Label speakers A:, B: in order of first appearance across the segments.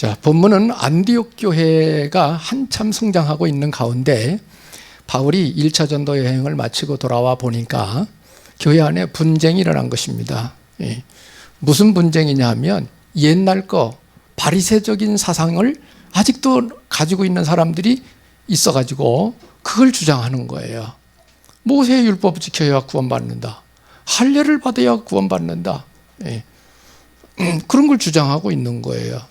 A: 자, 본문은 안디옥 교회가 한참 성장하고 있는 가운데 바울이 1차 전도 여행을 마치고 돌아와 보니까 교회 안에 분쟁이 일어난 것입니다. 예. 무슨 분쟁이냐 하면 옛날 거 바리새적인 사상을 아직도 가지고 있는 사람들이 있어가지고 그걸 주장하는 거예요. 모세의 율법을 지켜야 구원받는다. 할례를 받아야 구원받는다. 예. 그런 걸 주장하고 있는 거예요.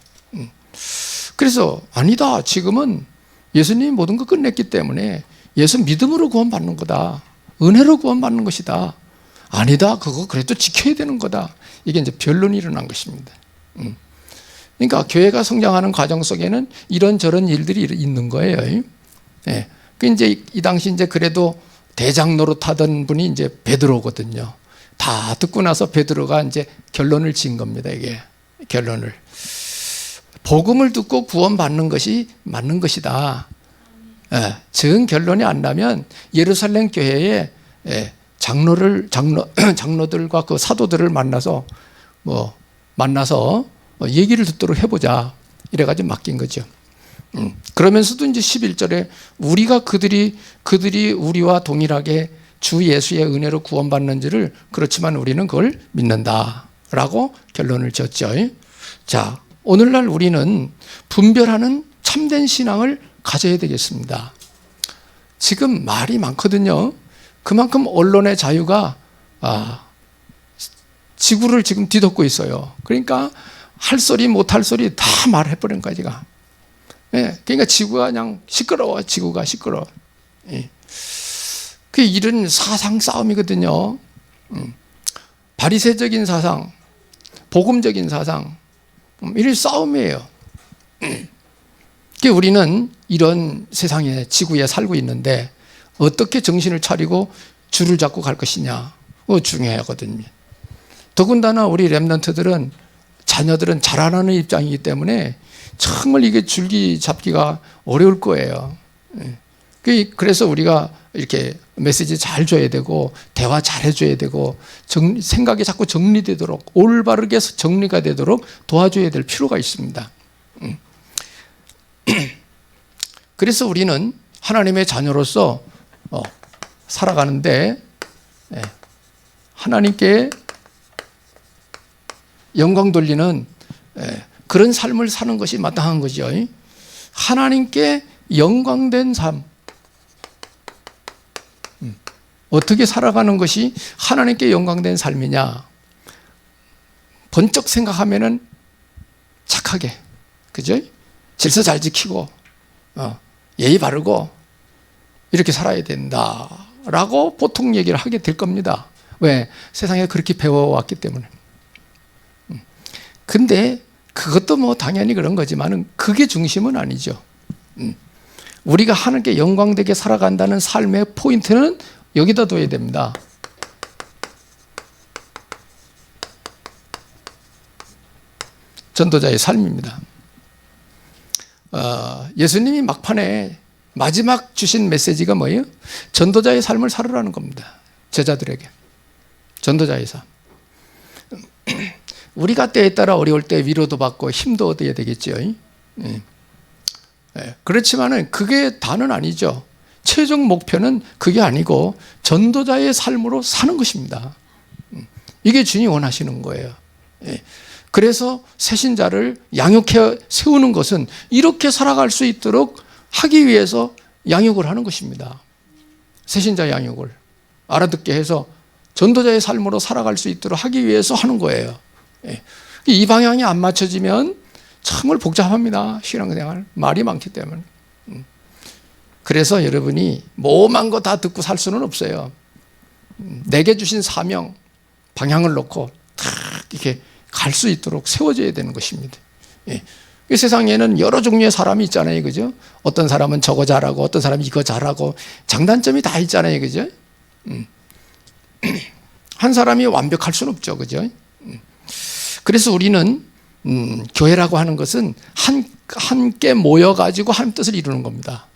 A: 그래서 아니다. 지금은 예수님이 모든 걸 끝냈기 때문에 예수 믿음으로 구원받는 거다. 은혜로 구원받는 것이다. 아니다. 그거 그래도 지켜야 되는 거다. 이게 이제 변론이 일어난 것입니다. 그러니까 교회가 성장하는 과정 속에는 이런저런 일들이 있는 거예요. 예. 그 이제 이 당시 이제 그래도 대장 노릇하던 분이 이제 베드로거든요. 다 듣고 나서 베드로가 이제 결론을 지은 겁니다. 이게 결론을. 복음을 듣고 구원받는 것이 맞는 것이다. 예. 정 결론이 안 나면 예루살렘 교회에 장로들과 그 사도들을 만나서 얘기를 듣도록 해보자. 이래가지고 맡긴 거죠. 그러면서도 이제 11절에 우리가 그들이 우리와 동일하게 주 예수의 은혜로 구원받는지를 그렇지만 우리는 그걸 믿는다라고 결론을 지었죠. 자, 오늘날 우리는 분별하는 참된 신앙을 가져야 되겠습니다. 지금 말이 많거든요. 그만큼 언론의 자유가 지구를 지금 뒤덮고 있어요. 그러니까 할 소리 못할 소리 다 말해버린 거야 지금. 예, 그러니까 지구가 그냥 시끄러워. 지구가 시끄러워. 예. 그 이런 사상 싸움이거든요. 바리새적인 사상, 복음적인 사상, 이런 싸움이에요. 우리는 이런 세상에 지구에 살고 있는데 어떻게 정신을 차리고 줄을 잡고 갈 것이냐, 그거 중요하거든요. 더군다나 우리 렘넌트들은 자녀들은 자라나는 입장이기 때문에 정말 이게 줄기 잡기가 어려울 거예요. 그래서 우리가 이렇게 메시지 잘 줘야 되고 대화 잘 해줘야 되고 생각이 자꾸 정리되도록 올바르게 정리가 되도록 도와줘야 될 필요가 있습니다. 그래서 우리는 하나님의 자녀로서 살아가는데 하나님께 영광 돌리는 그런 삶을 사는 것이 마땅한 거죠. 하나님께 영광된 삶. 어떻게 살아가는 것이 하나님께 영광된 삶이냐? 번쩍 생각하면은 착하게, 그죠? 질서 잘 지키고, 예의 바르고, 이렇게 살아야 된다라고 보통 얘기를 하게 될 겁니다. 왜? 세상에 그렇게 배워왔기 때문에. 근데 그것도 당연히 그런 거지만은 그게 중심은 아니죠. 우리가 하나님께 영광되게 살아간다는 삶의 포인트는 여기다 둬야 됩니다. 전도자의 삶입니다. 예수님이 막판에 마지막 주신 메시지가 뭐예요? 전도자의 삶을 살으라는 겁니다. 제자들에게. 전도자의 삶. 우리가 때에 따라 어려울 때 위로도 받고 힘도 얻어야 되겠죠. 그렇지만은 그게 다는 아니죠. 최종 목표는 그게 아니고 전도자의 삶으로 사는 것입니다. 이게 주님이 원하시는 거예요. 그래서 새신자를 양육해 세우는 것은 이렇게 살아갈 수 있도록 하기 위해서 양육을 하는 것입니다. 새신자 양육을 알아듣게 해서 전도자의 삶으로 살아갈 수 있도록 하기 위해서 하는 거예요. 이 방향이 안 맞춰지면 정말 복잡합니다. 신앙생활 말이 많기 때문에. 그래서 여러분이 뭐만 거 다 듣고 살 수는 없어요. 내게 주신 사명, 방향을 놓고 탁 이렇게 갈 수 있도록 세워져야 되는 것입니다. 이 세상에는 여러 종류의 사람이 있잖아요, 그죠? 어떤 사람은 저거 잘하고, 어떤 사람은 이거 잘하고, 장단점이 다 있잖아요, 그죠? 한 사람이 완벽할 수는 없죠, 그죠? 그래서 우리는 교회라고 하는 것은 함께 모여가지고 하나님 뜻을 이루는 겁니다.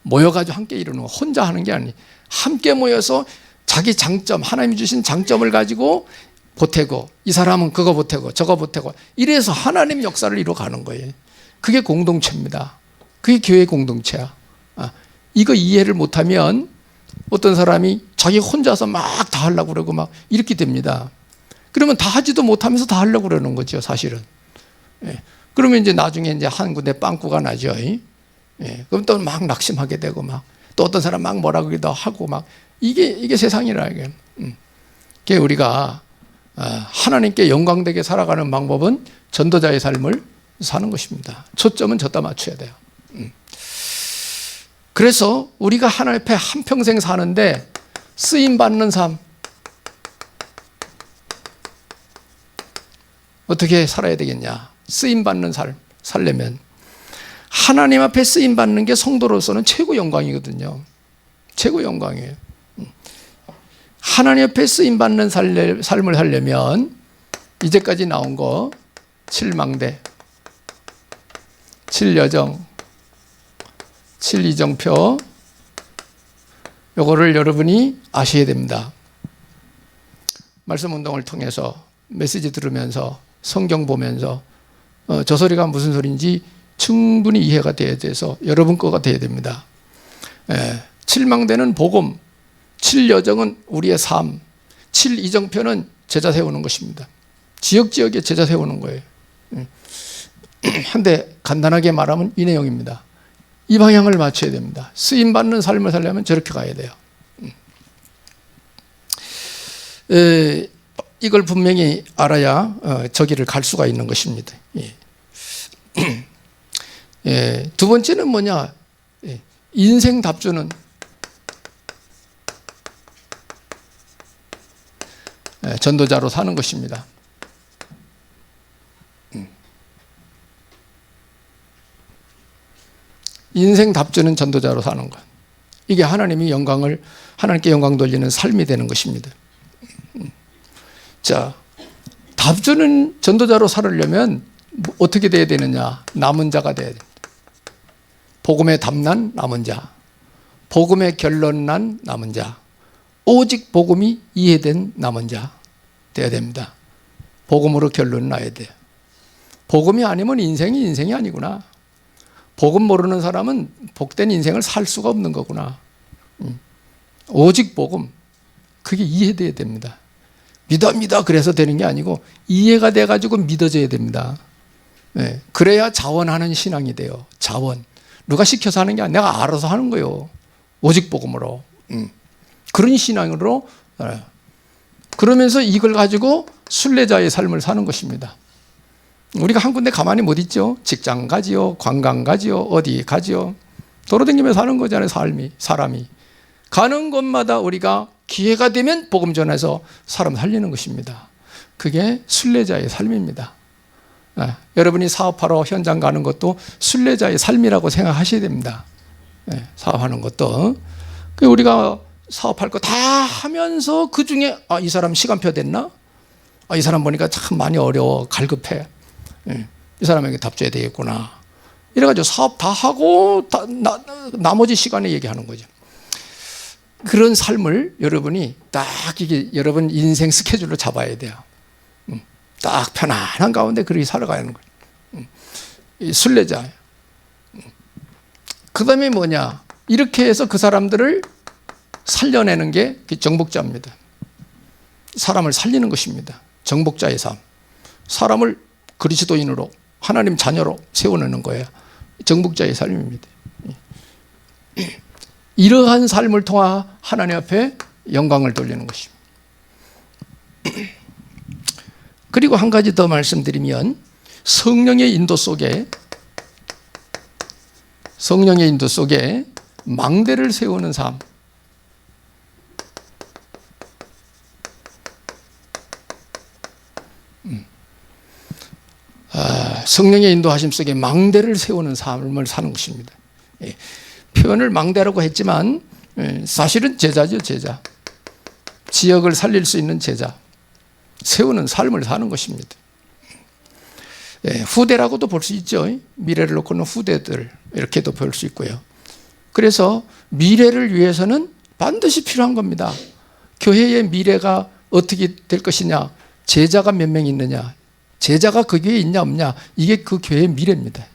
A: 모여가지고 함께 이루는 거. 혼자 하는 게 아니에요. 함께 모여서 자기 장점, 하나님이 주신 장점을 가지고 보태고, 이 사람은 그거 보태고 저거 보태고, 이래서 하나님 역사를 이루어가는 거예요. 그게 공동체입니다. 그게 교회 공동체야. 이거 이해를 못하면 어떤 사람이 자기 혼자서 막 다 하려고 그러고 막 이렇게 됩니다. 그러면 다 하지도 못하면서 다 하려고 그러는 거죠, 사실은. 예. 그러면 이제 나중에 이제 한 군데 빵꾸가 나죠. 예. 그럼 또 막 낙심하게 되고 막 또 어떤 사람 막 뭐라 그러기도 하고 막 이게 세상이라 이게. 그게 우리가 하나님께 영광되게 살아가는 방법은 전도자의 삶을 사는 것입니다. 초점은 저다 맞춰야 돼요. 그래서 우리가 하나님 앞에 한평생 사는데 쓰임받는 삶 어떻게 살아야 되겠냐. 쓰임받는 삶 살려면 하나님 앞에 쓰임받는 게 성도로서는 최고 영광이거든요. 최고 영광이에요. 하나님 앞에 쓰임받는 삶을 하려면 이제까지 나온 거 7망대, 7여정, 7이정표 요거를 여러분이 아셔야 됩니다. 말씀 운동을 통해서 메시지 들으면서 성경 보면서 저 소리가 무슨 소리인지 충분히 이해가 돼야 돼서 여러분 거가 돼야 됩니다. 7망대는 복음, 7여정은 우리의 삶, 7이정표는 제자 세우는 것입니다. 지역지역에 제자 세우는 거예요. 한데 간단하게 말하면 이 내용입니다. 이 방향을 맞춰야 됩니다. 쓰임받는 삶을 살려면 저렇게 가야 돼요. 이걸 분명히 알아야 저기를 갈 수가 있는 것입니다. 두 번째는 뭐냐? 인생 답주는 전도자로 사는 것입니다. 인생 답주는 전도자로 사는 것. 이게 하나님께 영광 돌리는 삶이 되는 것입니다. 자, 답주는 전도자로 살으려면 어떻게 돼야 되느냐? 남은 자가 돼야 됩니다. 복음에 답난 남은 자, 복음에 결론난 남은 자, 오직 복음이 이해된 남은 자 돼야 됩니다. 복음으로 결론 나야 돼요. 복음이 아니면 인생이 아니구나. 복음 모르는 사람은 복된 인생을 살 수가 없는 거구나. 오직 복음, 그게 이해돼야 됩니다. 믿어 그래서 되는 게 아니고 이해가 돼가지고 믿어져야 됩니다. 그래야 자원하는 신앙이 돼요. 자원. 누가 시켜서 하는 게 아니라 내가 알아서 하는 거예요. 오직 복음으로. 그런 신앙으로 그러면서 이걸 가지고 순례자의 삶을 사는 것입니다. 우리가 한 군데 가만히 못 있죠. 직장 가지요, 관광 가지요, 어디 가지요. 돌아다니면서 사는 거잖아요. 사람이 가는 곳마다 우리가 기회가 되면 복음 전해서 사람 살리는 것입니다. 그게 순례자의 삶입니다. 여러분이 사업하러 현장 가는 것도 순례자의 삶이라고 생각하셔야 됩니다. 사업하는 것도 우리가 사업할 거 다 하면서 그 중에 이 사람 시간표 됐나? 이 사람 보니까 참 많이 어려워, 갈급해. 이 사람에게 답줘야 되겠구나. 이래가지고 사업 다 하고 나머지 시간에 얘기하는 거죠. 그런 삶을 여러분이 딱 이게 여러분 인생 스케줄로 잡아야 돼요. 딱 편안한 가운데 그렇게 살아가는 거예요. 순례자. 그 다음에 뭐냐? 이렇게 해서 그 사람들을 살려내는 게 정복자입니다. 사람을 살리는 것입니다. 정복자의 삶. 사람을 그리스도인으로 하나님 자녀로 세워내는 거예요. 정복자의 삶입니다. 이러한 삶을 통해 하나님 앞에 영광을 돌리는 것입니다. 그리고 한 가지 더 말씀드리면 성령의 인도 속에 망대를 세우는 삶. 성령의 인도하심 속에 망대를 세우는 삶을 사는 것입니다. 표현을 망대라고 했지만 사실은 제자죠, 제자. 지역을 살릴 수 있는 제자. 세우는 삶을 사는 것입니다. 후대라고도 볼 수 있죠. 미래를 놓고는 후대들 이렇게도 볼 수 있고요. 그래서 미래를 위해서는 반드시 필요한 겁니다. 교회의 미래가 어떻게 될 것이냐, 제자가 몇 명 있느냐, 제자가 그 교회에 있냐 없냐, 이게 그 교회의 미래입니다.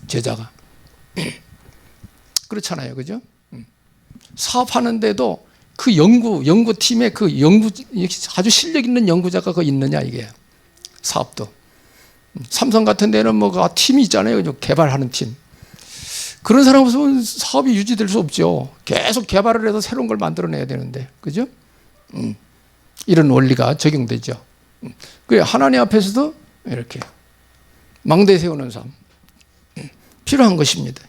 A: 제자가. 그렇잖아요. 그죠? 사업하는데도 그 연구팀에 그 아주 실력 있는 연구자가 그 있느냐, 이게. 사업도. 삼성 같은 데는 뭐 팀이 있잖아요. 개발하는 팀. 그런 사람 없으면 사업이 유지될 수 없죠. 계속 개발을 해서 새로운 걸 만들어내야 되는데. 그죠? 이런 원리가 적용되죠. 그래, 하나님 앞에서도 이렇게 망대 세우는 삶. 필요한 것입니다.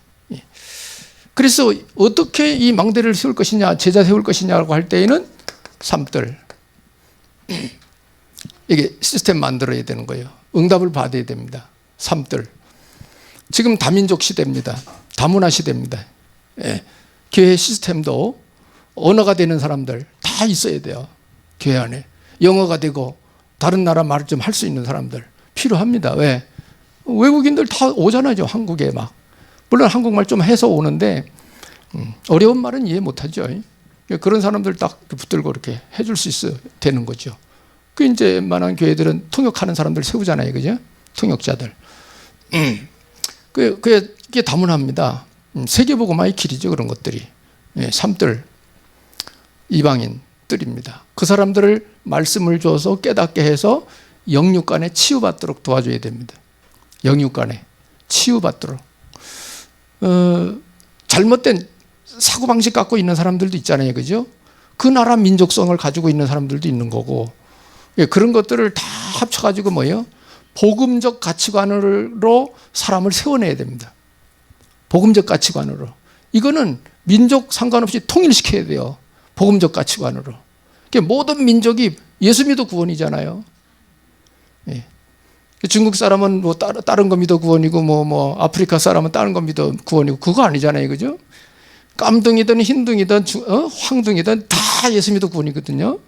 A: 그래서 어떻게 이 망대를 세울 것이냐, 제자 세울 것이냐고 할 때에는 삶들. 이게 시스템 만들어야 되는 거예요. 응답을 받아야 됩니다. 삶들. 지금 다민족 시대입니다. 다문화 시대입니다. 교회 시스템도 언어가 되는 사람들 다 있어야 돼요. 교회 안에. 영어가 되고 다른 나라 말을 좀 할 수 있는 사람들 필요합니다. 왜? 외국인들 다 오잖아요. 한국에 막. 물론 한국말 좀 해서 오는데 어려운 말은 이해 못하죠. 그런 사람들 딱 붙들고 이렇게 해줄 수 있어야 되는 거죠. 그 이제 웬만한 교회들은 통역하는 사람들 세우잖아요. 그죠? 통역자들. 그게 다문화입니다. 세계복음화의 길이죠. 그런 것들이. 삶들, 이방인들입니다. 그 사람들을 말씀을 줘서 깨닫게 해서 영육 간에 치유받도록 도와줘야 됩니다. 영육 간에 치유받도록. 잘못된 사고방식 갖고 있는 사람들도 있잖아요. 그죠? 그 나라 민족성을 가지고 있는 사람들도 있는 거고. 그런 것들을 다 합쳐가지고 뭐예요? 복음적 가치관으로 사람을 세워내야 됩니다. 복음적 가치관으로. 이거는 민족 상관없이 통일시켜야 돼요. 복음적 가치관으로. 모든 민족이 예수 믿어 구원이잖아요. 중국 사람은 뭐 다른 거 믿어 구원이고 아프리카 사람은 다른 거 믿어 구원이고 그거 아니잖아요. 그죠? 깜둥이든 흰둥이든 황둥이든 다 예수 믿어 구원이거든요.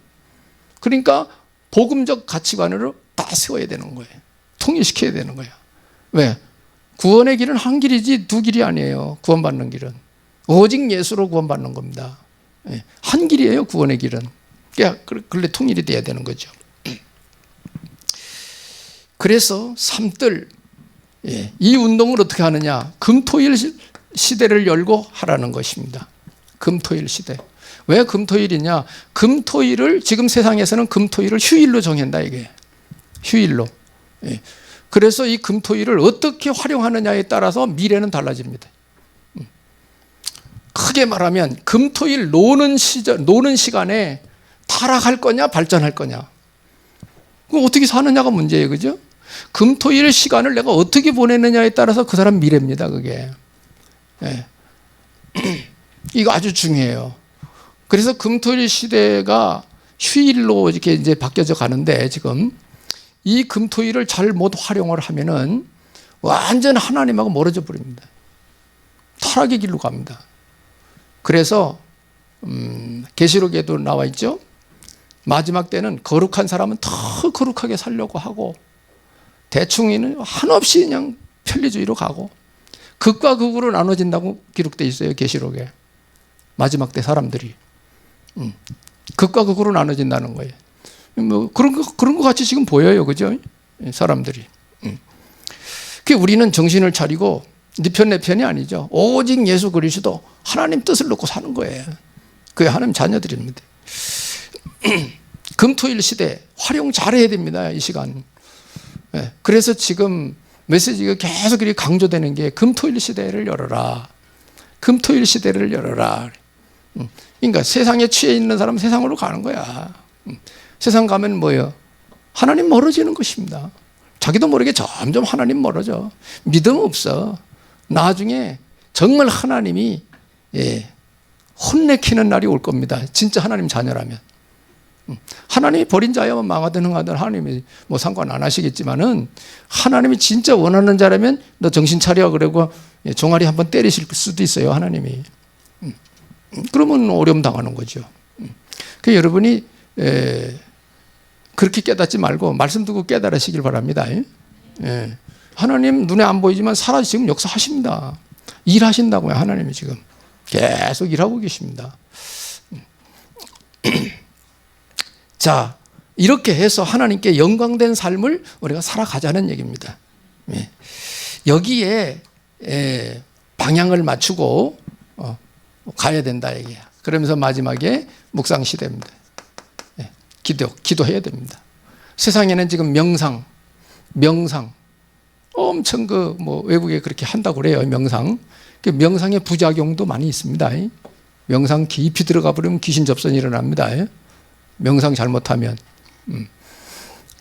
A: 그러니까 복음적 가치관으로 다 세워야 되는 거예요. 통일시켜야 되는 거예요. 왜? 구원의 길은 한 길이지 두 길이 아니에요. 구원받는 길은. 오직 예수로 구원받는 겁니다. 한 길이에요. 구원의 길은. 그래 통일이 돼야 되는 거죠. 그래서 삶들, 이 운동을 어떻게 하느냐. 금토일 시대를 열고 하라는 것입니다. 금토일 시대. 왜 금토일이냐. 금토일을 지금 세상에서는 금토일을 휴일로 정한다. 이게 휴일로. 그래서 이 금토일을 어떻게 활용하느냐에 따라서 미래는 달라집니다. 크게 말하면 금토일 노는 시간에 타락할 거냐 발전할 거냐. 그럼 어떻게 사느냐가 문제예요. 그죠? 금토일 시간을 내가 어떻게 보내느냐에 따라서 그 사람 미래입니다. 그게. 이거 아주 중요해요. 그래서 금토일 시대가 휴일로 이렇게 이제 바뀌어져 가는데 지금 이 금토일을 잘 못 활용을 하면은 완전 하나님하고 멀어져 버립니다. 타락의 길로 갑니다. 그래서 계시록에도 나와 있죠. 마지막 때는 거룩한 사람은 더 거룩하게 살려고 하고 대충이는 한없이 그냥 편리주의로 가고 극과 극으로 나눠진다고 기록되어 있어요. 계시록에. 마지막 때 사람들이 극과 극으로 나눠진다는 거예요. 뭐 그런 거 같이 지금 보여요. 그죠? 사람들이. 그 우리는 정신을 차리고 네 편 내 편이 아니죠. 오직 예수 그리스도 하나님 뜻을 놓고 사는 거예요. 그게 하나님 자녀들입니다. 금토일 시대 활용 잘해야 됩니다. 이 시간. 그래서 지금 메시지가 계속 이렇게 강조되는 게 금토일 시대를 열어라. 금토일 시대를 열어라. 그러니까 세상에 취해 있는 사람은 세상으로 가는 거야. 세상 가면 뭐예요? 하나님 멀어지는 것입니다. 자기도 모르게 점점 하나님 멀어져. 믿음 없어. 나중에 정말 하나님이 혼내키는 날이 올 겁니다. 진짜 하나님 자녀라면. 하나님이 버린 자야만 망하든 흥하든 하나님이 뭐 상관 안 하시겠지만은 하나님이 진짜 원하는 자라면 너 정신 차려 그러고 종아리 한번 때리실 수도 있어요. 하나님이. 그러면 어려움 당하는 거죠. 그 여러분이 그렇게 깨닫지 말고 말씀 듣고 깨달으시길 바랍니다. 하나님 눈에 안 보이지만 살아 지금 역사하십니다. 일하신다고요. 하나님이 지금 계속 일하고 계십니다. 자, 이렇게 해서 하나님께 영광된 삶을 우리가 살아가자는 얘기입니다. 여기에 방향을 맞추고 가야 된다 이게. 그러면서 마지막에 묵상 시대입니다. 기도해야 됩니다. 세상에는 지금 명상 엄청 외국에 그렇게 한다고 그래요. 명상의 부작용도 많이 있습니다. 명상 깊이 들어가 버리면 귀신 접선이 일어납니다. 명상 잘못하면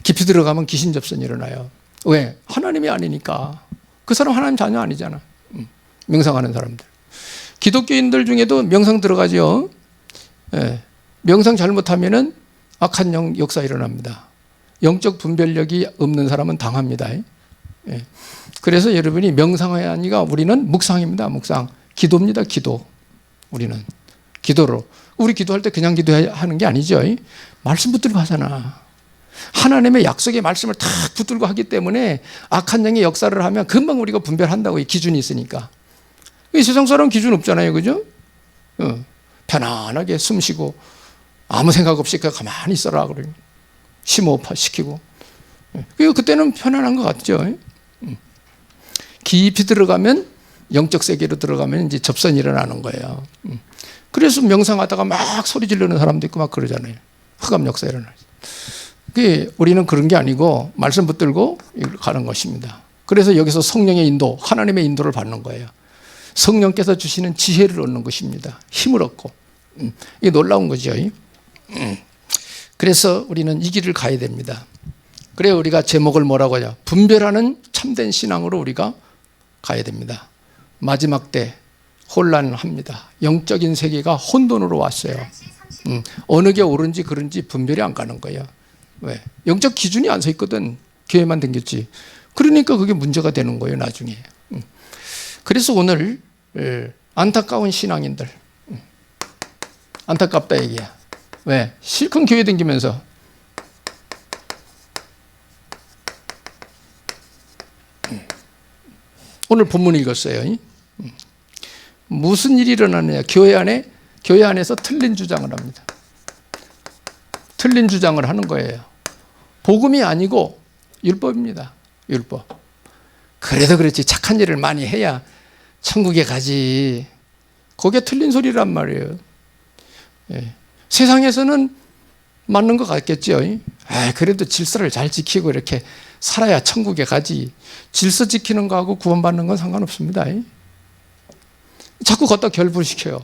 A: 깊이 들어가면 귀신 접선이 일어나요. 왜? 하나님이 아니니까. 그 사람 하나님 자녀 아니잖아. 명상하는 사람들. 기독교인들 중에도 명상 들어가죠. 명상 잘못하면은 악한 역사 일어납니다. 영적 분별력이 없는 사람은 당합니다. 그래서 여러분이 명상이 아니라 우리는 묵상입니다. 묵상. 기도입니다. 기도. 우리는 기도로. 우리 기도할 때 그냥 기도하는 게 아니죠. 말씀 붙들고 하잖아. 하나님의 약속의 말씀을 탁 붙들고 하기 때문에 악한 영의 역사를 하면 금방 우리가 분별한다고 이 기준이 있으니까. 이 세상 사람 기준 없잖아요. 그죠? 편안하게 숨 쉬고 아무 생각 없이 그냥 가만히 있어라. 그래요. 심호흡 시키고. 그때는 편안한 것 같죠. 깊이 들어가면 영적 세계로 들어가면 이제 접선이 일어나는 거예요. 그래서 명상하다가 막 소리 지르는 사람도 있고 막 그러잖아요. 흑암 역사 일어나죠. 우리는 그런 게 아니고 말씀 붙들고 가는 것입니다. 그래서 여기서 성령의 인도, 하나님의 인도를 받는 거예요. 성령께서 주시는 지혜를 얻는 것입니다. 힘을 얻고. 이게 놀라운 거죠. 그래서 우리는 이 길을 가야 됩니다. 그래야 우리가 제목을 뭐라고 하냐? 분별하는 참된 신앙으로 우리가 가야 됩니다. 마지막 때 혼란합니다. 영적인 세계가 혼돈으로 왔어요. 어느 게 옳은지 그른지 분별이 안 가는 거예요. 왜? 영적 기준이 안 서 있거든. 교회만 댕겼지. 그러니까 그게 문제가 되는 거예요, 나중에. 그래서 오늘 안타까운 신앙인들, 안타깝다 얘기야. 왜? 실컷 교회 댕기면서 오늘 본문 읽었어요. 무슨 일이 일어나느냐? 교회 안에서 틀린 주장을 합니다. 틀린 주장을 하는 거예요. 복음이 아니고 율법입니다. 율법. 그래도 그렇지 착한 일을 많이 해야 천국에 가지. 그게 틀린 소리란 말이에요. 세상에서는 맞는 것 같겠죠. 그래도 질서를 잘 지키고 이렇게 살아야 천국에 가지. 질서 지키는 거하고 구원받는 건 상관없습니다. 자꾸 걷다 결부시켜요.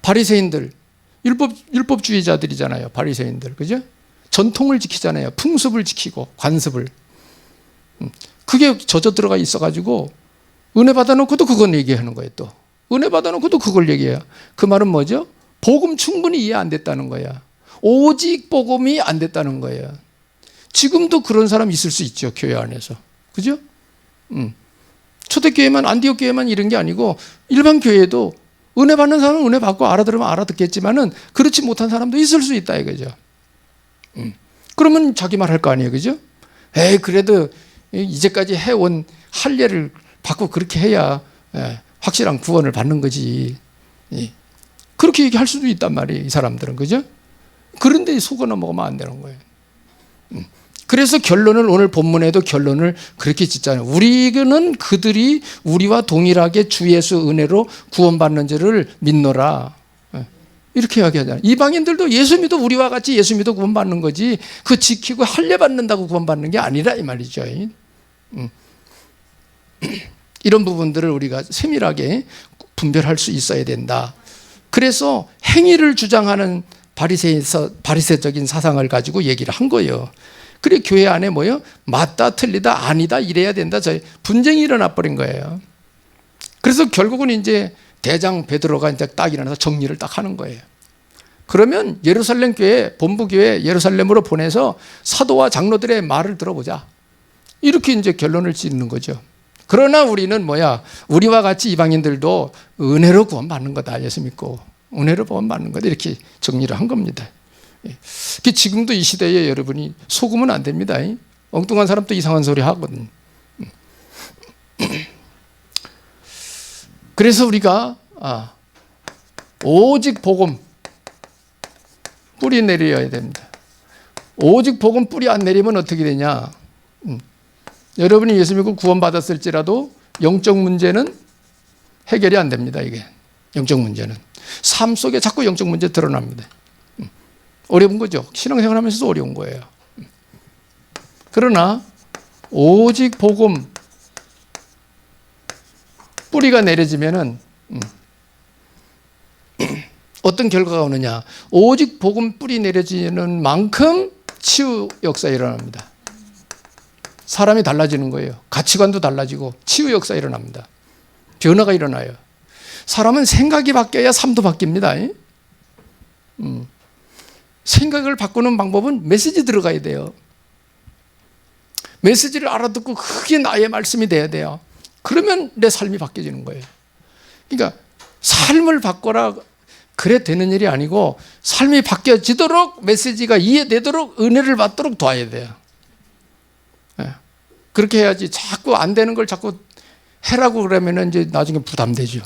A: 바리새인들, 율법주의자들이잖아요. 바리새인들, 그죠? 전통을 지키잖아요. 풍습을 지키고 관습을. 그게 젖어 들어가 있어가지고 은혜 받아놓고도 그건 얘기하는 거예요. 또 은혜 받아놓고도 그걸 얘기해요. 그 말은 뭐죠? 복음 충분히 이해 안 됐다는 거야. 오직 복음이 안 됐다는 거예요. 지금도 그런 사람 있을 수 있죠. 교회 안에서. 그죠? 초대교회만, 안디옥 교회만 이런 게 아니고 일반 교회도 은혜 받는 사람은 은혜 받고 알아들으면 알아듣겠지만은 그렇지 못한 사람도 있을 수 있다 이거죠. 그러면 자기 말 할 거 아니에요. 그죠? 그래도 이제까지 해온 할례를 받고 그렇게 해야 확실한 구원을 받는 거지. 그렇게 얘기할 수도 있단 말이에요. 이 사람들은. 그죠? 그런데 속아 넘어가면 안 되는 거예요. 그래서 결론을 오늘 본문에도 결론을 그렇게 짓잖아요. 우리는 그들이 우리와 동일하게 주 예수 은혜로 구원받는 줄을 믿노라. 이렇게 이야기하잖아요. 이방인들도 예수 믿어 우리와 같이 예수 믿어 구원받는 거지 그 지키고 할례 받는다고 구원받는 게 아니라 이 말이죠. 이런 부분들을 우리가 세밀하게 분별할 수 있어야 된다. 그래서 행위를 주장하는 바리새적인 사상을 가지고 얘기를 한 거예요. 그래 교회 안에 뭐요? 맞다 틀리다 아니다 이래야 된다. 분쟁이 일어나 버린 거예요. 그래서 결국은 이제 대장 베드로가 이제 딱 일어나서 정리를 딱 하는 거예요. 그러면 예루살렘 교회 본부 교회 예루살렘으로 보내서 사도와 장로들의 말을 들어보자. 이렇게 이제 결론을 짓는 거죠. 그러나 우리는 우리와 같이 이방인들도 은혜로 구원받는 거다. 예수 믿고 은혜로 구원받는 거다. 이렇게 정리를 한 겁니다. 지금도 이 시대에 여러분이 속으면 안 됩니다. 엉뚱한 사람도 이상한 소리 하거든. 그래서 우리가 오직 복음 뿌리 내려야 됩니다. 오직 복음 뿌리 안 내리면 어떻게 되냐? 여러분이 예수 믿고 구원받았을지라도 영적 문제는 해결이 안 됩니다. 이게 영적 문제는 삶 속에 자꾸 영적 문제 드러납니다. 어려운 거죠. 신앙생활 하면서도 어려운 거예요. 그러나 오직 복음 뿌리가 내려지면은 어떤 결과가 오느냐? 오직 복음 뿌리 내려지는 만큼 치유 역사 일어납니다. 사람이 달라지는 거예요. 가치관도 달라지고 치유 역사 일어납니다. 변화가 일어나요. 사람은 생각이 바뀌어야 삶도 바뀝니다. 생각을 바꾸는 방법은 메시지 들어가야 돼요. 메시지를 알아듣고 그게 나의 말씀이 돼야 돼요. 그러면 내 삶이 바뀌어지는 거예요. 그러니까 삶을 바꿔라 그래 되는 일이 아니고 삶이 바뀌어지도록 메시지가 이해되도록 은혜를 받도록 도와야 돼요. 그렇게 해야지 자꾸 안 되는 걸 자꾸 해라고 그러면 이제 나중에 부담되죠.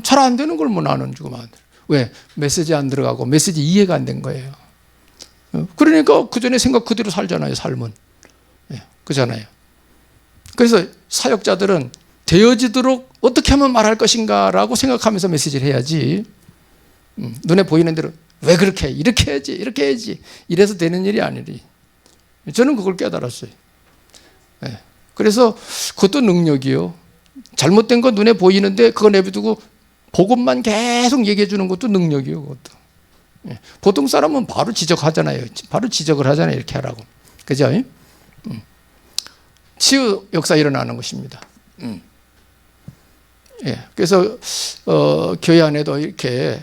A: 잘 안 되는 걸 뭐 나는 주고 만 왜? 메시지 안 들어가고 메시지 이해가 안 된 거예요. 그러니까 그 전에 생각 그대로 살잖아요. 삶은. 그잖아요. 그래서 사역자들은 되어지도록 어떻게 하면 말할 것인가라고 생각하면서 메시지를 해야지 눈에 보이는 대로 왜 그렇게 해? 이렇게 해야지 이렇게 해야지 이래서 되는 일이 아니리. 저는 그걸 깨달았어요. 그래서 그것도 능력이요. 잘못된 거 눈에 보이는데 그거 내비두고 복음만 계속 얘기해 주는 것도 능력이요. 그것도. 보통 사람은 바로 지적하잖아요. 바로 지적을 하잖아요. 이렇게 하라고. 그죠? 치유 역사 일어나는 것입니다. 그래서 교회 안에도 이렇게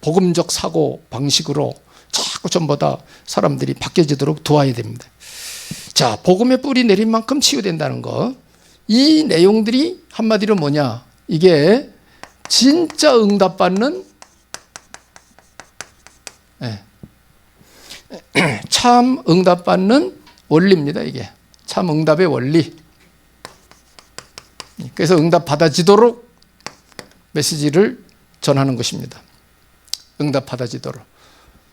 A: 복음적 사고 방식으로 자꾸 전부 다 사람들이 바뀌어지도록 도와야 됩니다. 자, 복음의 뿌리 내린 만큼 치유된다는 거. 이 내용들이 한마디로 뭐냐? 이게 진짜 응답받는 참 응답받는 원리입니다. 이게 참 응답의 원리. 그래서 응답 받아지도록 메시지를 전하는 것입니다. 응답 받아지도록.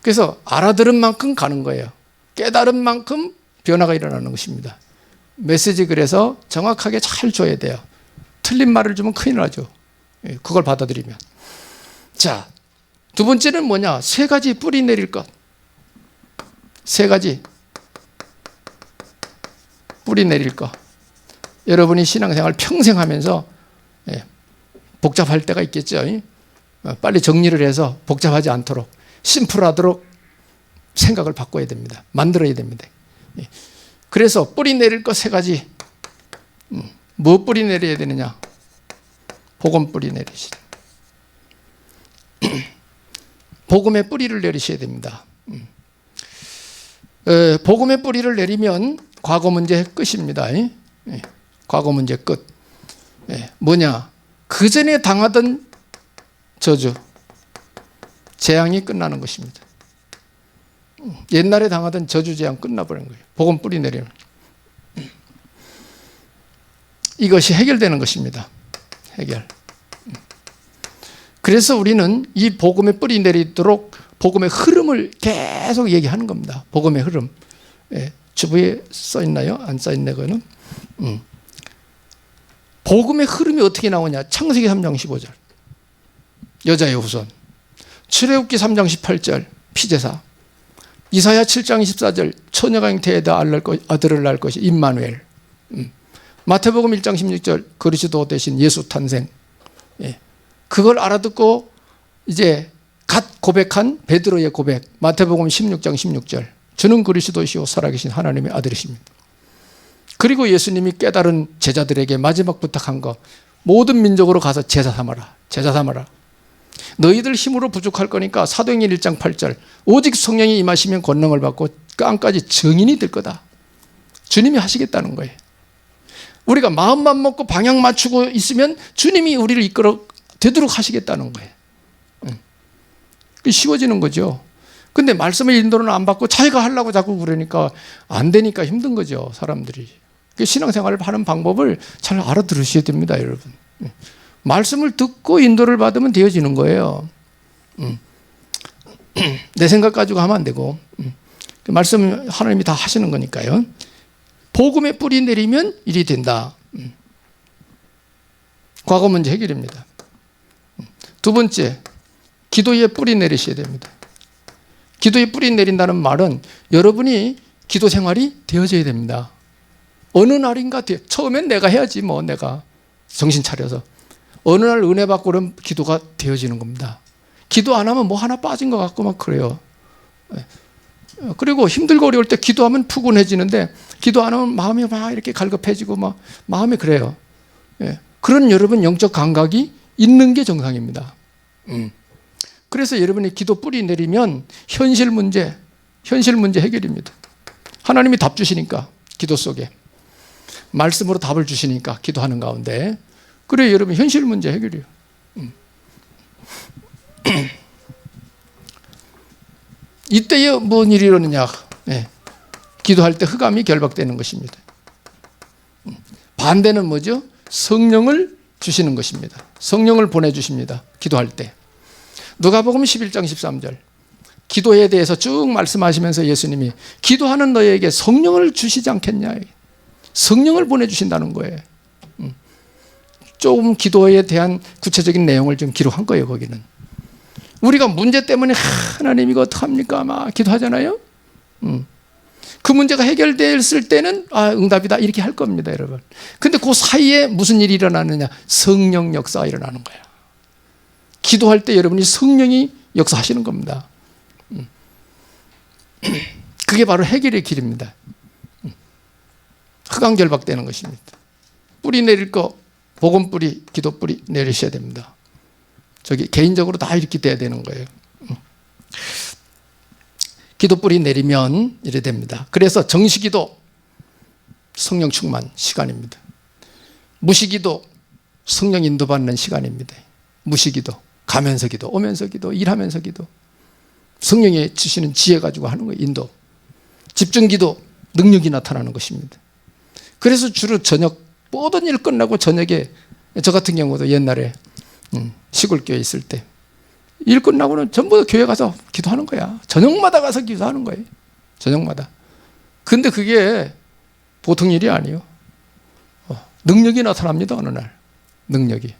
A: 그래서 알아들은 만큼 가는 거예요. 깨달은 만큼 변화가 일어나는 것입니다. 메시지 그래서 정확하게 잘 줘야 돼요. 틀린 말을 주면 큰일 나죠. 그걸 받아들이면. 자, 두 번째는 뭐냐? 세 가지 뿌리 내릴 것. 세 가지 뿌리 내릴 것. 여러분이 신앙생활 평생 하면서 복잡할 때가 있겠죠. 빨리 정리를 해서 복잡하지 않도록 심플하도록 생각을 바꿔야 됩니다. 만들어야 됩니다. 그래서 뿌리 내릴 것 세 가지. 뭐 뿌리 내려야 되느냐? 복음 뿌리 내리시다. 복음의 뿌리를 내리셔야 됩니다. 복음의 뿌리를 내리면 과거 문제 끝입니다. 과거 문제 끝. 뭐냐? 그 전에 당하던 저주, 재앙이 끝나는 것입니다. 옛날에 당하던 저주 재앙 끝나버린 거예요. 복음 뿌리 내리면. 이것이 해결되는 것입니다. 해결. 그래서 우리는 이 복음의 뿌리 내리도록 복음의 흐름을 계속 얘기하는 겁니다. 복음의 흐름. 주부에 써있나요? 안 써있네, 그거는. 복음의 흐름이 어떻게 나오냐? 창세기 3장 15절. 여자의 후손. 출애굽기 3장 18절. 피제사. 이사야 7장 24절. 처녀가 잉태에다 아들을 낳을 것이 임마누엘. 마태복음 1장 16절. 그리스도 대신 예수 탄생. 그걸 알아듣고 이제 갓 고백한 베드로의 고백. 마태복음 16장 16절. 주는 그리스도시요 살아계신 하나님의 아들이십니다. 그리고 예수님이 깨달은 제자들에게 마지막 부탁한 거. 모든 민족으로 가서 제자 삼아라. 제자 삼아라. 너희들 힘으로 부족할 거니까 사도행전 1장 8절. 오직 성령이 임하시면 권능을 받고 깡까지 증인이 될 거다. 주님이 하시겠다는 거예요. 우리가 마음만 먹고 방향 맞추고 있으면 주님이 우리를 이끌어 되도록 하시겠다는 거예요. 쉬워지는 거죠. 근데 말씀의 인도는 안 받고 자기가 하려고 자꾸 그러니까 안 되니까 힘든 거죠, 사람들이. 신앙생활을 하는 방법을 잘 알아들으셔야 됩니다, 여러분. 말씀을 듣고 인도를 받으면 되어지는 거예요. 내 생각 가지고 하면 안 되고. 말씀 하나님이 다 하시는 거니까요. 복음의 뿌리 내리면 일이 된다. 과거 문제 해결입니다. 두 번째, 기도에 뿌리 내리셔야 됩니다. 기도에 뿌리 내린다는 말은 여러분이 기도 생활이 되어져야 됩니다. 어느 날인가 처음엔 내가 해야지 뭐 내가 정신 차려서 어느 날 은혜 받고 그러면 기도가 되어지는 겁니다. 기도 안 하면 뭐 하나 빠진 것 같고 막 그래요. 그리고 힘들고 어려울 때 기도하면 푸근해지는데 기도 안 하면 마음이 막 이렇게 갈급해지고 막 마음이 그래요. 그런 여러분 영적 감각이 있는 게 정상입니다. 그래서 여러분이 기도 뿌리 내리면 현실 문제 해결입니다. 하나님이 답 주시니까 기도 속에 말씀으로 답을 주시니까 기도하는 가운데 그래 여러분 현실 문제 해결이에요. 이때에 뭔 일이 일어나냐? 기도할 때 흑암이 결박되는 것입니다. 반대는 뭐죠? 성령을 주시는 것입니다. 성령을 보내주십니다. 기도할 때. 누가복음 11장 13절 기도에 대해서 쭉 말씀하시면서 예수님이 기도하는 너에게 성령을 주시지 않겠냐. 성령을 보내주신다는 거예요. 조금 기도에 대한 구체적인 내용을 좀 기록한 거예요. 거기는 우리가 문제 때문에 하나님 이거 어떡합니까 막 기도하잖아요. 그 문제가 해결됐을 때는 응답이다 이렇게 할 겁니다. 여러분. 근데 그 사이에 무슨 일이 일어나느냐? 성령 역사가 일어나는 거야. 기도할 때 여러분이 성령이 역사하시는 겁니다. 그게 바로 해결의 길입니다. 흑암 결박되는 것입니다. 뿌리 내릴 거 복음 뿌리, 기도 뿌리 내리셔야 됩니다. 저기 개인적으로 다 이렇게 돼야 되는 거예요. 기도 뿌리 내리면 이래 됩니다. 그래서 정시기도 성령 충만 시간입니다. 무시기도 성령 인도받는 시간입니다. 무시기도 가면서 기도, 오면서 기도, 일하면서 기도 성령이 주시는 지혜 가지고 하는 거예요. 인도. 집중기도 능력이 나타나는 것입니다. 그래서 주로 저녁 모든 일 끝나고 저녁에 저 같은 경우도 옛날에 시골교회 있을 때 일 끝나고는 전부 다 교회 가서 기도하는 거야. 저녁마다 가서 기도하는 거예요. 저녁마다. 근데 그게 보통 일이 아니에요. 능력이 나타납니다. 어느 날. 능력이.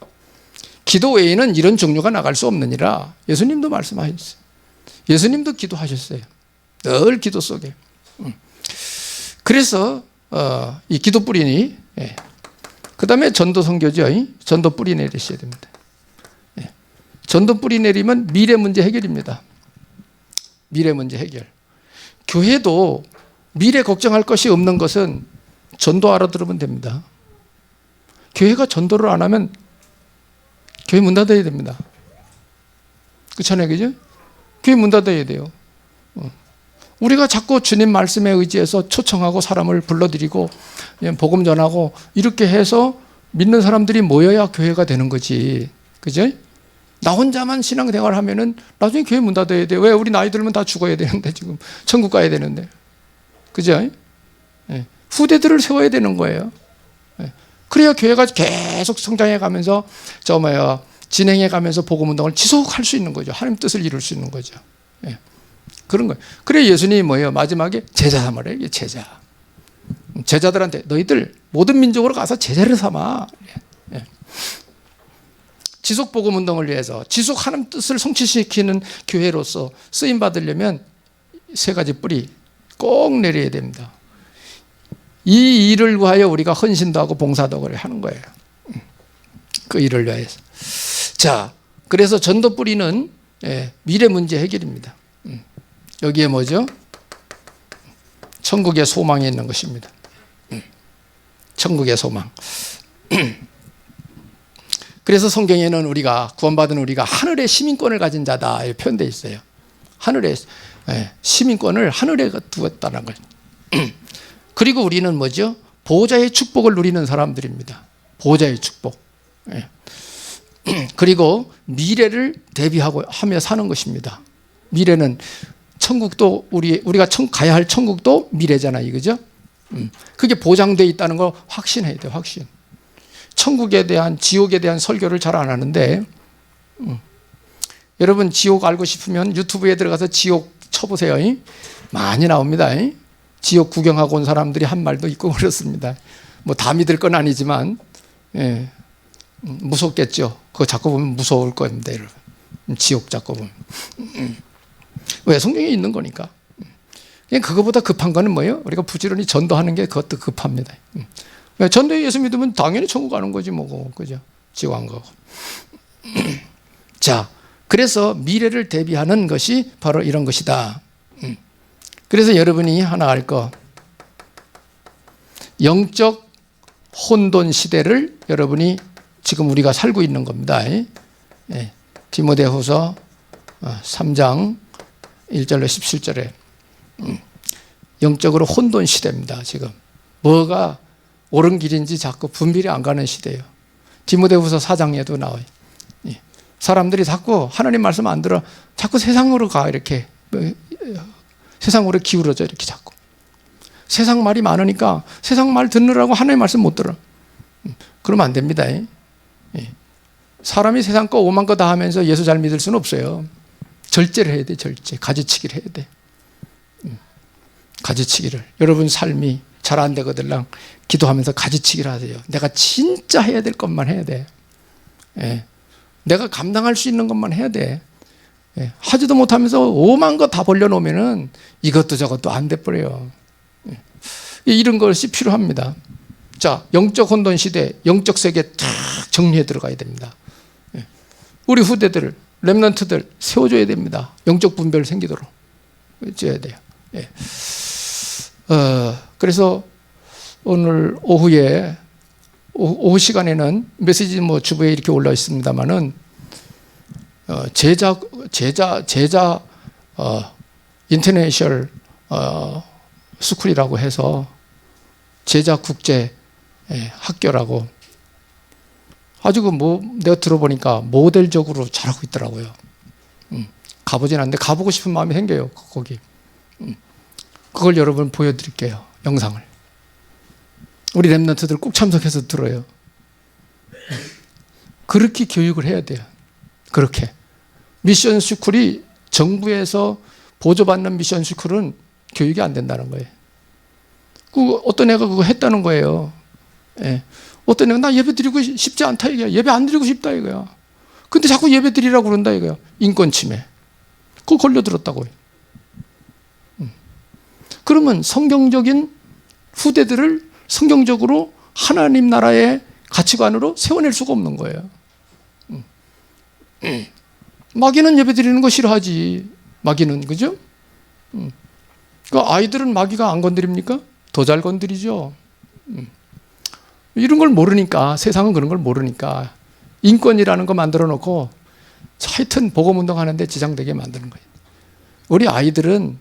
A: 기도 외에는 이런 종류가 나갈 수 없느니라 예수님도 말씀하셨어요. 예수님도 기도하셨어요. 늘 기도 속에. 그래서 이 기도 뿌리니 그 다음에 전도 선교죠. 전도 뿌리 내리셔야 됩니다. 전도 뿌리 내리면 미래 문제 해결입니다. 미래 문제 해결. 교회도 미래 걱정할 것이 없는 것은 전도 알아들으면 됩니다. 교회가 전도를 안 하면 교회 문 닫아야 됩니다. 그렇잖아요. 그죠? 교회 문 닫아야 돼요. 우리가 자꾸 주님 말씀에 의지해서 초청하고 사람을 불러들이고 복음 전하고 이렇게 해서 믿는 사람들이 모여야 교회가 되는 거지. 그죠? 나 혼자만 신앙생활 하면은 나중에 교회 문 닫아야 돼. 왜? 우리 나이 들면 다 죽어야 되는데 지금 천국 가야 되는데. 그죠? 후대들을 세워야 되는 거예요. 그래야 교회가 계속 성장해 가면서 진행해 가면서 복음 운동을 지속할 수 있는 거죠. 하나님 뜻을 이룰 수 있는 거죠. 그런 거예요. 그래 예수님이 뭐예요? 마지막에 제자 삼으래요. 제자. 제자들한테 너희들 모든 민족으로 가서 제자를 삼아. 지속 복음 운동을 위해서 지속 하나님 뜻을 성취시키는 교회로서 쓰임 받으려면 세 가지 뿌리 꼭 내려야 됩니다. 이 일을 위하여 우리가 헌신도 하고 봉사도 하는 거예요. 그 일을 위해서. 자, 그래서 전도 뿌리는 미래 문제 해결입니다. 여기에 뭐죠? 천국의 소망이 있는 것입니다. 천국의 소망. 그래서 성경에는 우리가 구원받은 우리가 하늘의 시민권을 가진 자다 이렇게 표현되어 있어요. 하늘의 시민권을 하늘에 두었다는 거예요. 그리고 우리는 뭐죠? 보호자의 축복을 누리는 사람들입니다. 보호자의 축복. 그리고 미래를 대비하고 하며 사는 것입니다. 미래는 천국도 우리가 가야 할 천국도 미래잖아요. 그죠? 그게 보장되어 있다는 걸 확신해야 돼요. 확신. 천국에 대한 지옥에 대한 설교를 잘 안 하는데 여러분 지옥 알고 싶으면 유튜브에 들어가서 지옥 쳐보세요. 많이 나옵니다. 지옥 구경하고 온 사람들이 한 말도 있고 그렇습니다. 뭐 다 믿을 건 아니지만 무섭겠죠. 그거 자꾸 보면 무서울 겁니다, 여러분. 지옥 자꾸 보면. 왜? 성경에 있는 거니까. 그냥 그거보다 급한 거는 뭐예요? 우리가 부지런히 전도하는 게 그것도 급합니다. 왜? 전도에 예수 믿으면 당연히 천국 가는 거지 뭐, 그죠? 지옥 안 가고. 자, 그래서 미래를 대비하는 것이 바로 이런 것이다. 그래서 여러분이 하나 알 거, 영적 혼돈 시대를 여러분이 지금 우리가 살고 있는 겁니다. 디모데후서 3장 1절로 17절에 영적으로 혼돈 시대입니다. 지금 뭐가 옳은 길인지 자꾸 분별이 안 가는 시대예요. 디모데후서 4장에도 나와요. 사람들이 자꾸 하나님 말씀 안 들어 자꾸 세상으로 가, 이렇게 세상으로 기울어져, 이렇게 자꾸 세상 말이 많으니까 세상 말 듣느라고 하나님 말씀 못 들어. 그러면 안 됩니다. 사람이 세상 거 오만 거 다 하면서 예수 잘 믿을 수는 없어요. 절제를 해야 돼. 절제, 가지치기를 해야 돼. 가지치기를. 여러분 삶이 잘 안 되거들랑 기도하면서 가지치기를 하세요. 내가 진짜 해야 될 것만 해야 돼. 내가 감당할 수 있는 것만 해야 돼. 하지도 못하면서 오만 거 다 벌려놓으면은 이것도 저것도 안 돼버려요. 이런 것이 필요합니다. 자, 영적 혼돈 시대, 영적 세계 탁 정리해 들어가야 됩니다. 우리 후대들, 렘넌트들 세워줘야 됩니다. 영적 분별 생기도록 줘야 돼요. 그래서 오늘 오후에 오후 시간에는 메시지 뭐 주부에 이렇게 올라 있습니다만은 제자 인터내셔널 스쿨이라고 해서 제자 국제 학교라고 아주 내가 들어보니까 모델적으로 잘하고 있더라고요. 가보진 않는데 가보고 싶은 마음이 생겨요. 거기. 그걸 여러분 보여드릴게요. 영상을. 우리 렘넌트들 꼭 참석해서 들어요. 그렇게 교육을 해야 돼요. 그렇게. 미션 스쿨이 정부에서 보조받는 미션 스쿨은 교육이 안 된다는 거예요. 어떤 애가 그거 했다는 거예요. 어떤 애가 나 예배 드리고 싶지 않다 이거야. 예배 안 드리고 싶다 이거야. 근데 자꾸 예배 드리라고 그런다 이거야. 인권 침해. 그거 걸려들었다고요. 그러면 성경적인 후대들을 성경적으로 하나님 나라의 가치관으로 세워낼 수가 없는 거예요. 마귀는 예배 드리는 거 싫어하지. 마귀는, 그죠? 그 아이들은 마귀가 안 건드립니까? 더 잘 건드리죠. 이런 걸 모르니까, 세상은 그런 걸 모르니까 인권이라는 거 만들어 놓고 하여튼 복음운동 하는데 지장되게 만드는 거예요. 우리 아이들은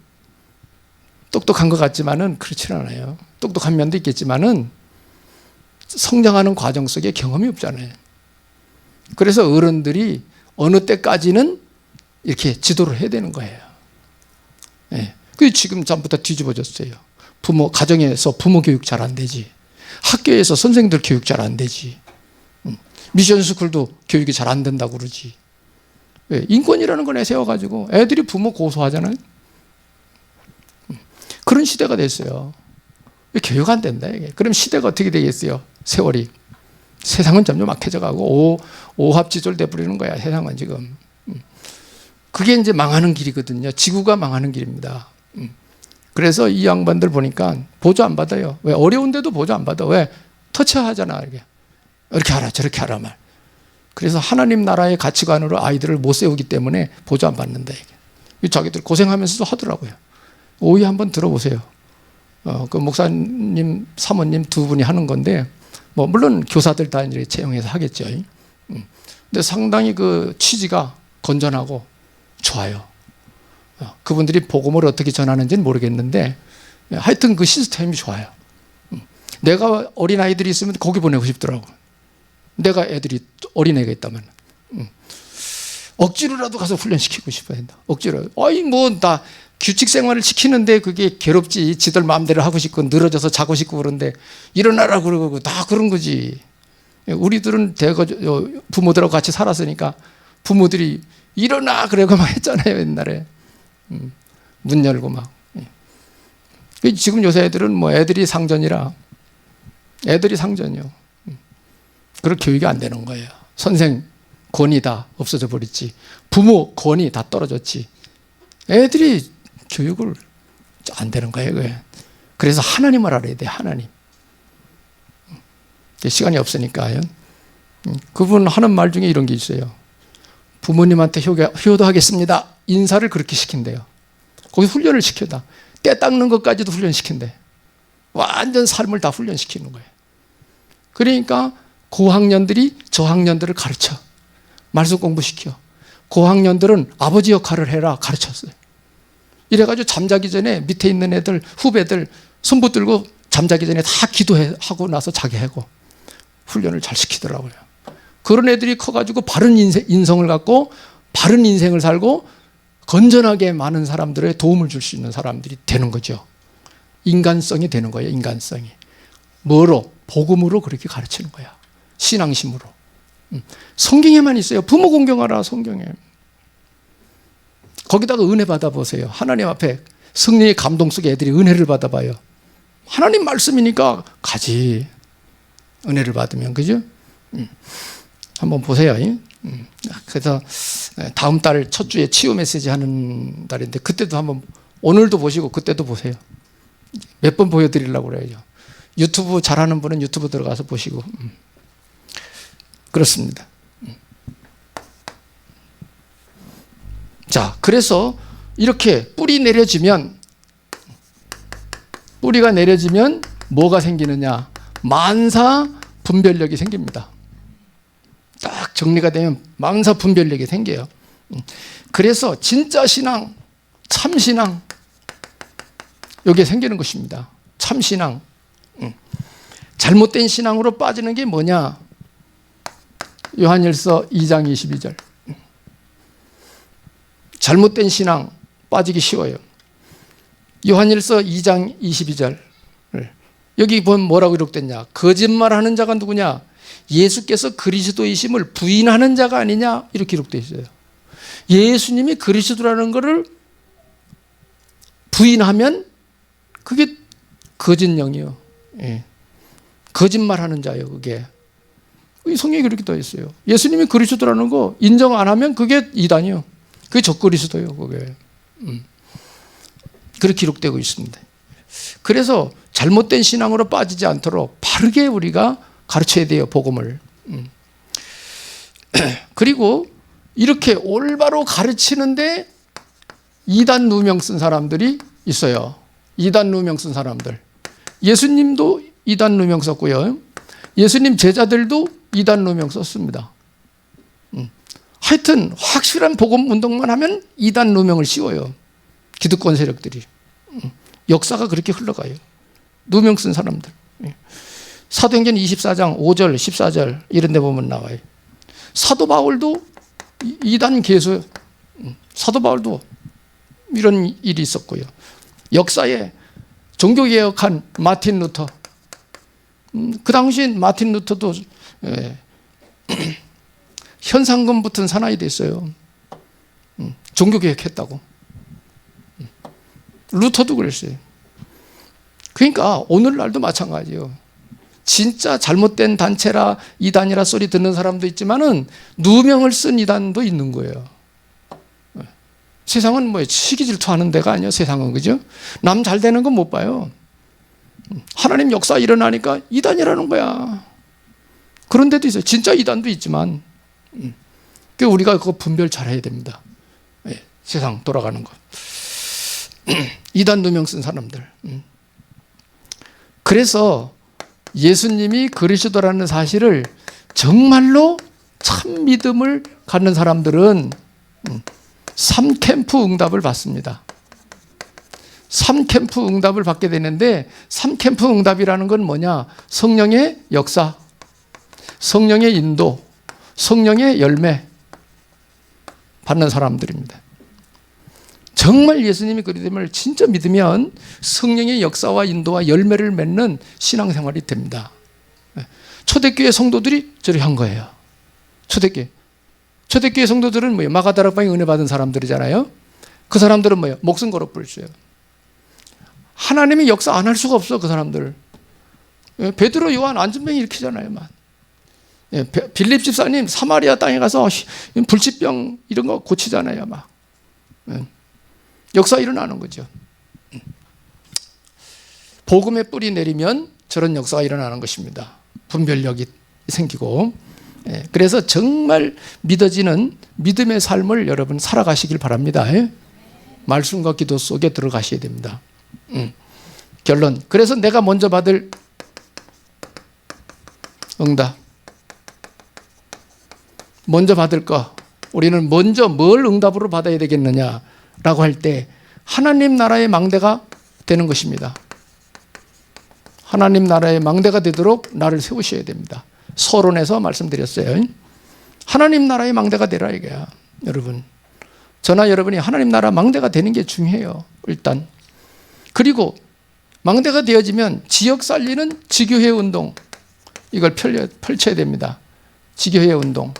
A: 똑똑한 것 같지만은 그렇지는 않아요. 똑똑한 면도 있겠지만은 성장하는 과정 속에 경험이 없잖아요. 그래서 어른들이 어느 때까지는 이렇게 지도를 해야 되는 거예요. 그 지금 전부터 뒤집어졌어요. 가정에서 부모 교육 잘 안 되지. 학교에서 선생님들 교육 잘 안 되지. 미션 스쿨도 교육이 잘 안 된다고 그러지. 인권이라는 걸 내세워가지고 애들이 부모 고소하잖아요. 그런 시대가 됐어요. 교육 안 된다 이게. 그럼 시대가 어떻게 되겠어요? 세월이. 세상은 점점 악해져 가고 오합지졸 돼버리는 거야. 세상은 지금. 그게 이제 망하는 길이거든요. 지구가 망하는 길입니다. 그래서 이 양반들 보니까 보조 안 받아요. 왜? 어려운데도 보조 안 받아. 왜? 터치하잖아. 이렇게 하라 저렇게 하라 말. 그래서 하나님 나라의 가치관으로 아이들을 못 세우기 때문에 보조 안 받는다 이게. 자기들 고생하면서도 하더라고요. 오해 한번 들어보세요. 그 목사님, 사모님 두 분이 하는 건데, 물론 교사들 다 이제 채용해서 하겠죠. 근데 상당히 그 취지가 건전하고 좋아요. 그분들이 복음을 어떻게 전하는지는 모르겠는데, 하여튼 그 시스템이 좋아요. 내가 어린아이들이 있으면 거기 보내고 싶더라고. 내가 어린애가 있다면. 억지로라도 가서 훈련시키고 싶어야 된다. 억지로. 다 규칙 생활을 시키는데 그게 괴롭지. 지들 마음대로 하고 싶고 늘어져서 자고 싶고 그런데 일어나라 그러고 다 그런 거지. 우리들은 부모들하고 같이 살았으니까 부모들이 일어나 그러고 막 했잖아요 옛날에. 문 열고 막. 지금 요새 애들은 애들이 상전이라 애들이 상전이요. 그런 교육이 안 되는 거예요. 선생 권위 다 없어져 버렸지. 부모 권위 다 떨어졌지. 애들이 교육을 안 되는 거예요. 그게. 그래서 하나님을 알아야 돼. 하나님. 시간이 없으니까요. 그분 하는 말 중에 이런 게 있어요. 부모님한테 효도하겠습니다. 인사를 그렇게 시킨대요. 거기 훈련을 시켜다. 때 닦는 것까지도 훈련시킨대. 완전 삶을 다 훈련시키는 거예요. 그러니까 고학년들이 저학년들을 가르쳐. 말씀 공부시켜. 고학년들은 아버지 역할을 해라 가르쳤어요. 이래가지고 잠자기 전에 밑에 있는 애들, 후배들 손 붙들고 잠자기 전에 다 기도하고 나서 자게 하고 훈련을 잘 시키더라고요. 그런 애들이 커가지고 바른 인성을 갖고 바른 인생을 살고 건전하게 많은 사람들의 도움을 줄 수 있는 사람들이 되는 거죠. 인간성이 되는 거예요. 인간성이. 뭐로? 복음으로 그렇게 가르치는 거야. 신앙심으로. 성경에만 있어요. 부모 공경하라 성경에. 거기다가 은혜 받아보세요. 하나님 앞에 성령의 감동 속에 애들이 은혜를 받아봐요. 하나님 말씀이니까 가지. 은혜를 받으면. 그죠? 한번 보세요. 그래서 다음 달 첫 주에 치유 메시지 하는 달인데 그때도 한번 오늘도 보시고 그때도 보세요. 몇 번 보여드리려고 그래요. 유튜브 잘하는 분은 유튜브 들어가서 보시고. 그렇습니다. 자, 그래서 이렇게 뿌리가 내려지면 뭐가 생기느냐? 만사 분별력이 생깁니다. 딱 정리가 되면 만사 분별력이 생겨요. 그래서 진짜 신앙, 참신앙 이게 생기는 것입니다. 참신앙. 잘못된 신앙으로 빠지는 게 뭐냐? 요한일서 2장 22절. 잘못된 신앙 빠지기 쉬워요. 요한일서 2장 22절. 여기 보면 뭐라고 기록됐냐? 거짓말하는 자가 누구냐? 예수께서 그리스도이심을 부인하는 자가 아니냐? 이렇게 기록되어 있어요. 예수님이 그리스도라는 것을 부인하면 그게 거짓령이요. 예. 거짓말하는 자예요. 그게. 성경에 그렇게 되어 있어요. 예수님이 그리스도라는 거 인정 안 하면 그게 이단이요. 그게 적그리스도예요. 그게. 그렇게 기록되고 있습니다. 그래서 잘못된 신앙으로 빠지지 않도록 바르게 우리가 가르쳐야 돼요. 복음을. 그리고 이렇게 올바로 가르치는데 이단 누명 쓴 사람들이 있어요. 이단 누명 쓴 사람들. 예수님도 이단 누명 썼고요. 예수님 제자들도 이단 누명 썼습니다. 하여튼 확실한 복음 운동만 하면 이단 누명을 씌워요. 기득권 세력들이. 역사가 그렇게 흘러가요. 누명 쓴 사람들. 사도행전 24장 5절 14절 이런 데 보면 나와요. 사도 바울도 이단 개수. 사도 바울도 이런 일이 있었고요. 역사에 종교개혁한 마틴 루터. 그 당시 마틴 루터도 현상금 붙은 사나이 됐어요. 종교개혁했다고. 루터도 그랬어요. 그러니까 오늘날도 마찬가지예요. 진짜 잘못된 단체라 이단이라 소리 듣는 사람도 있지만은 누명을 쓴 이단도 있는 거예요. 세상은 뭐 시기 질투하는 데가 아니에요. 세상은. 그죠? 남 잘 되는 건 못 봐요. 하나님 역사 일어나니까 이단이라는 거야. 그런 데도 있어요. 진짜 이단도 있지만 우리가 그거 분별 잘해야 됩니다. 세상 돌아가는 거. 이단 누명 쓴 사람들. 그래서 예수님이 그리스도라는 사실을 정말로 참 믿음을 갖는 사람들은 3캠프 응답을 받습니다. 3캠프 응답을 받게 되는데 3캠프 응답이라는 건 뭐냐? 성령의 역사, 성령의 인도, 성령의 열매 받는 사람들입니다. 정말 예수님이 그리스도임을 진짜 믿으면 성령의 역사와 인도와 열매를 맺는 신앙생활이 됩니다. 초대교회 성도들이 저렇게 한 거예요. 초대교회 성도들은 뭐예요? 마가다락방에 은혜 받은 사람들이잖아요. 그 사람들은 뭐예요? 목숨 걸어 불어요. 하나님이 역사 안 할 수가 없어. 그 사람들. 베드로, 요한, 안전병이 일으키잖아요. 예, 빌립 집사님 사마리아 땅에 가서 불치병 이런 거 고치잖아요. 막 역사 일어나는 거죠. 복음의 뿌리 내리면 저런 역사가 일어나는 것입니다. 분별력이 생기고, 예, 그래서 정말 믿어지는 믿음의 삶을 여러분 살아가시길 바랍니다. 예? 말씀과 기도 속에 들어가셔야 됩니다. 결론. 그래서 내가 먼저 받을 응답, 먼저 받을 거, 우리는 먼저 뭘 응답으로 받아야 되겠느냐라고 할 때 하나님 나라의 망대가 되는 것입니다. 하나님 나라의 망대가 되도록 나를 세우셔야 됩니다. 서론에서 말씀드렸어요. 하나님 나라의 망대가 되라 이거야. 여러분, 저나 여러분이 하나님 나라 망대가 되는 게 중요해요. 일단. 그리고 망대가 되어지면 지역 살리는 지교회 운동, 이걸 펼쳐야 됩니다. 지교회 운동.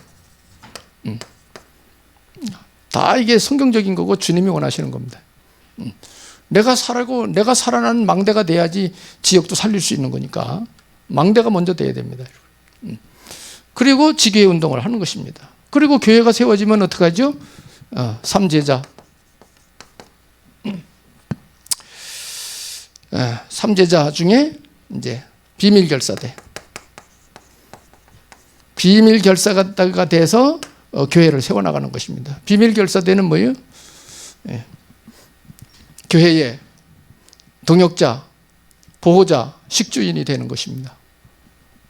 A: 다 이게 성경적인 거고 주님이 원하시는 겁니다. 내가 살고 내가 살아나는 망대가 돼야지 지역도 살릴 수 있는 거니까 망대가 먼저 돼야 됩니다. 그리고 지교회 운동을 하는 것입니다. 그리고 교회가 세워지면 어떻게 하죠? 삼제자. 삼제자 중에 이제 비밀결사대. 비밀결사가 돼서 교회를 세워나가는 것입니다. 비밀결사대는 뭐예요? 교회의 동역자, 보호자, 식주인이 되는 것입니다.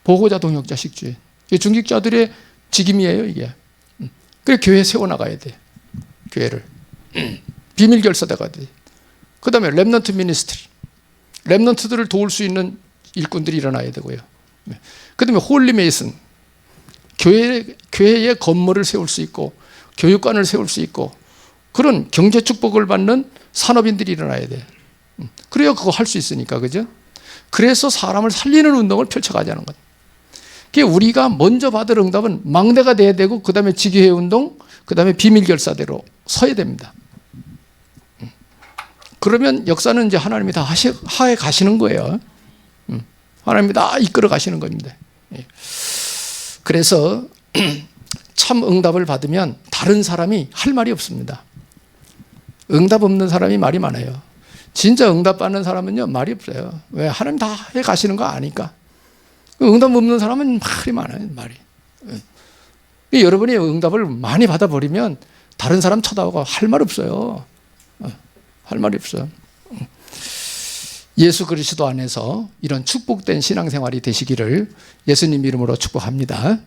A: 보호자, 동역자, 식주인. 이게 중직자들의 직임이에요, 이게. 그래 교회 세워나가야 돼. 교회를. 비밀결사대가 돼. 그 다음에 렘넌트 미니스트리. 렘넌트들을 도울 수 있는 일꾼들이 일어나야 되고요. 그 다음에 홀리 메이슨. 교회의 건물을 세울 수 있고 교육관을 세울 수 있고 그런 경제 축복을 받는 산업인들이 일어나야 돼. 그래야 그거 할 수 있으니까, 그죠? 그래서 사람을 살리는 운동을 펼쳐가자는 거예요. 그러니까 우리가 먼저 받을 응답은 망대가 돼야 되고 그 다음에 지교회 운동, 그 다음에 비밀결사대로 서야 됩니다. 그러면 역사는 이제 하나님이 다 하해 가시는 거예요. 하나님이 다 이끌어 가시는 겁니다. 그래서 참 응답을 받으면 다른 사람이 할 말이 없습니다. 응답 없는 사람이 말이 많아요. 진짜 응답 받는 사람은요, 말이 없어요. 왜? 하나님 다 해 가시는 거 아니까. 응답 없는 사람은 말이 많아요, 말이. 여러분이 응답을 많이 받아버리면 다른 사람 쳐다보고 할 말 없어요. 할 말이 없어요. 예수 그리스도 안에서 이런 축복된 신앙생활이 되시기를 예수님 이름으로 축복합니다.